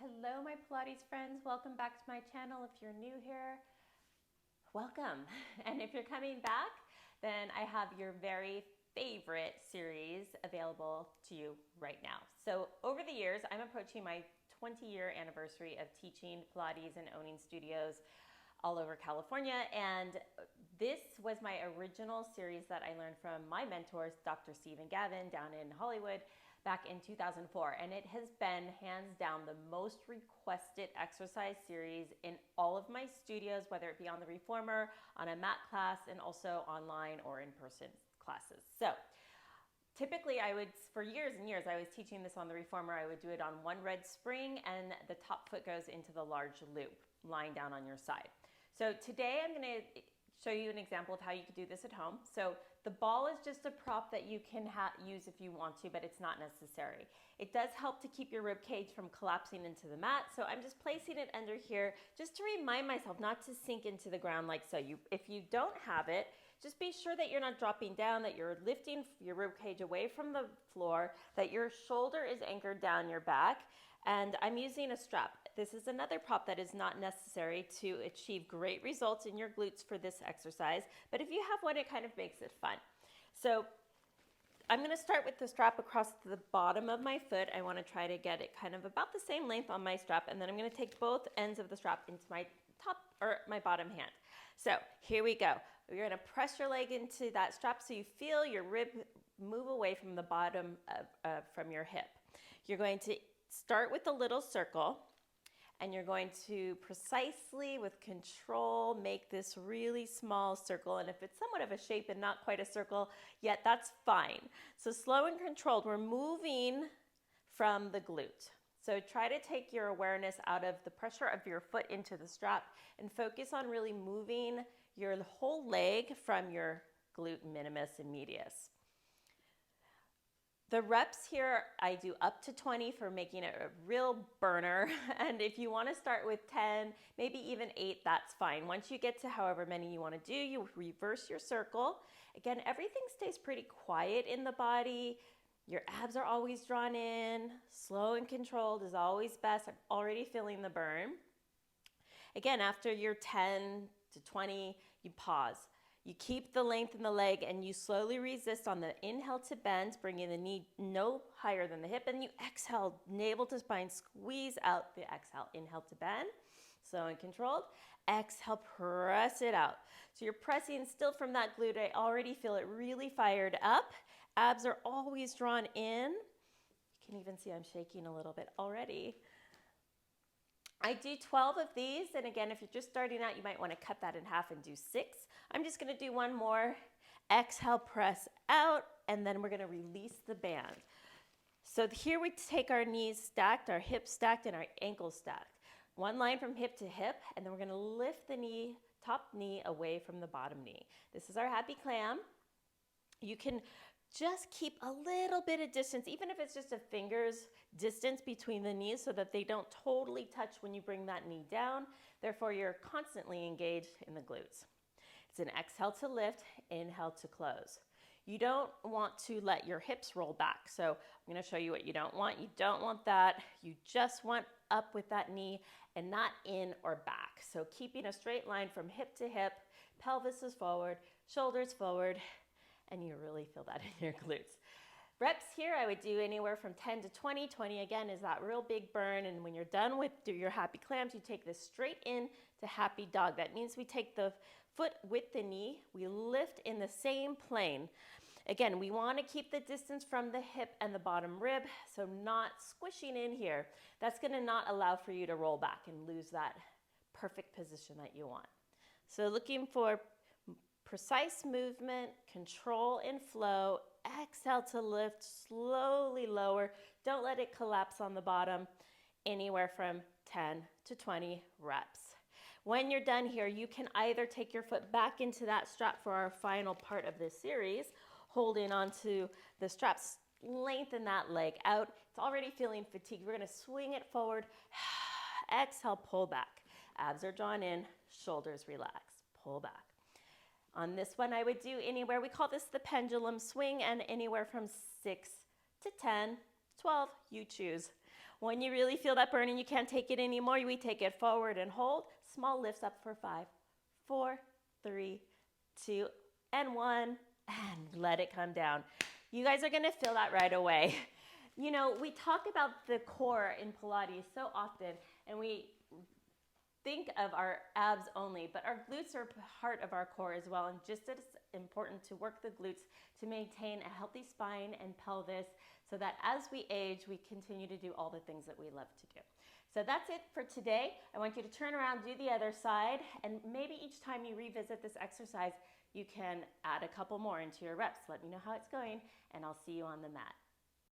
Hello, my Pilates friends. Welcome back to my channel. If you're new here, welcome. And if you're coming back, then I have your very favorite series available to you right now. So over the years, I'm approaching my 20-year anniversary of teaching Pilates and owning studios all over California. And this was my original series that I learned from my mentors, Dr. Steve and Gavin, down in Hollywood back in 2004. And it has been hands down the most requested exercise series in all of my studios, whether it be on the reformer, on a mat class, and also online or in-person classes. So typically for years and years, I was teaching this on the reformer. I would do it on one red spring and the top foot goes into the large loop, lying down on your side. So today I'm going to show you an example of how you can do this at home. So the ball is just a prop that you can use if you want to, but it's not necessary. It does help to keep your rib cage from collapsing into the mat. So I'm just placing it under here just to remind myself not to sink into the ground like so. If you don't have it, just be sure that you're not dropping down, that you're lifting your rib cage away from the floor, that your shoulder is anchored down your back. And I'm using a strap. This is another prop that is not necessary to achieve great results in your glutes for this exercise. But if you have one, it kind of makes it fun. So I'm going to start with the strap across the bottom of my foot. I want to try to get it kind of about the same length on my strap. And then I'm going to take both ends of the strap into my my bottom hand. So here we go. You're going to press your leg into that strap so you feel your rib move away from the bottom from your hip. You're going to start with a little circle, and you're going to precisely, with control, make this really small circle. And if it's somewhat of a shape and not quite a circle yet, that's fine. So slow and controlled, we're moving from the glute. So try to take your awareness out of the pressure of your foot into the strap and focus on really moving your whole leg from your glute minimus and medius. The reps here, I do up to 20 for making it a real burner. And if you want to start with 10, maybe even 8, that's fine. Once you get to however many you want to do, you reverse your circle. Again, everything stays pretty quiet in the body. Your abs are always drawn in. Slow and controlled is always best. I'm already feeling the burn. Again, after your 10 to 20, you pause. You keep the length in the leg and you slowly resist on the inhale to bend, bringing the knee no higher than the hip, and you exhale, navel to spine, squeeze out the exhale. Inhale to bend, slow and controlled. Exhale, press it out. So you're pressing still from that glute. I already feel it really fired up. Abs are always drawn in. You can even see I'm shaking a little bit already. I do 12 of these, and again, if you're just starting out, you might want to cut that in half and do 6. I'm just going to do one more. Exhale, press out, and then we're going to release the band. So here we take our knees stacked, our hips stacked, and our ankles stacked. One line from hip to hip, and then we're going to lift the knee, top knee away from the bottom knee. This is our happy clam. You can just keep a little bit of distance, even if it's just a finger's distance between the knees so that they don't totally touch when you bring that knee down. Therefore, you're constantly engaged in the glutes. It's an exhale to lift, inhale to close. You don't want to let your hips roll back. So I'm going to show you what you don't want. You don't want that. You just want up with that knee and not in or back. So keeping a straight line from hip to hip, pelvis is forward, shoulders forward, and you really feel that in your glutes. Reps here, I would do anywhere from 10 to 20. 20 again is that real big burn, and when you're done with your happy clams, you take this straight in to happy dog. That means we take the foot with the knee, we lift in the same plane. Again, we want to keep the distance from the hip and the bottom rib, so not squishing in here. That's going to not allow for you to roll back and lose that perfect position that you want. So looking for precise movement, control and flow. Exhale to lift, slowly lower. Don't let it collapse on the bottom. Anywhere from 10 to 20 reps. When you're done here, you can either take your foot back into that strap for our final part of this series, holding onto the straps, lengthen that leg out. It's already feeling fatigued. We're going to swing it forward. Exhale, pull back. Abs are drawn in, shoulders relax, pull back. On this one, I would do anywhere, we call this the pendulum swing, and anywhere from 6 to 10, 12, you choose. When you really feel that burn and you can't take it anymore, we take it forward and hold. Small lifts up for 5, 4, 3, 2, and 1, and let it come down. You guys are gonna feel that right away. You know, we talk about the core in Pilates so often, and we think of our abs only, but our glutes are part of our core as well, and just as important to work the glutes to maintain a healthy spine and pelvis so that as we age, we continue to do all the things that we love to do. So that's it for today. I want you to turn around, do the other side, and maybe each time you revisit this exercise, you can add a couple more into your reps. Let me know how it's going, and I'll see you on the mat.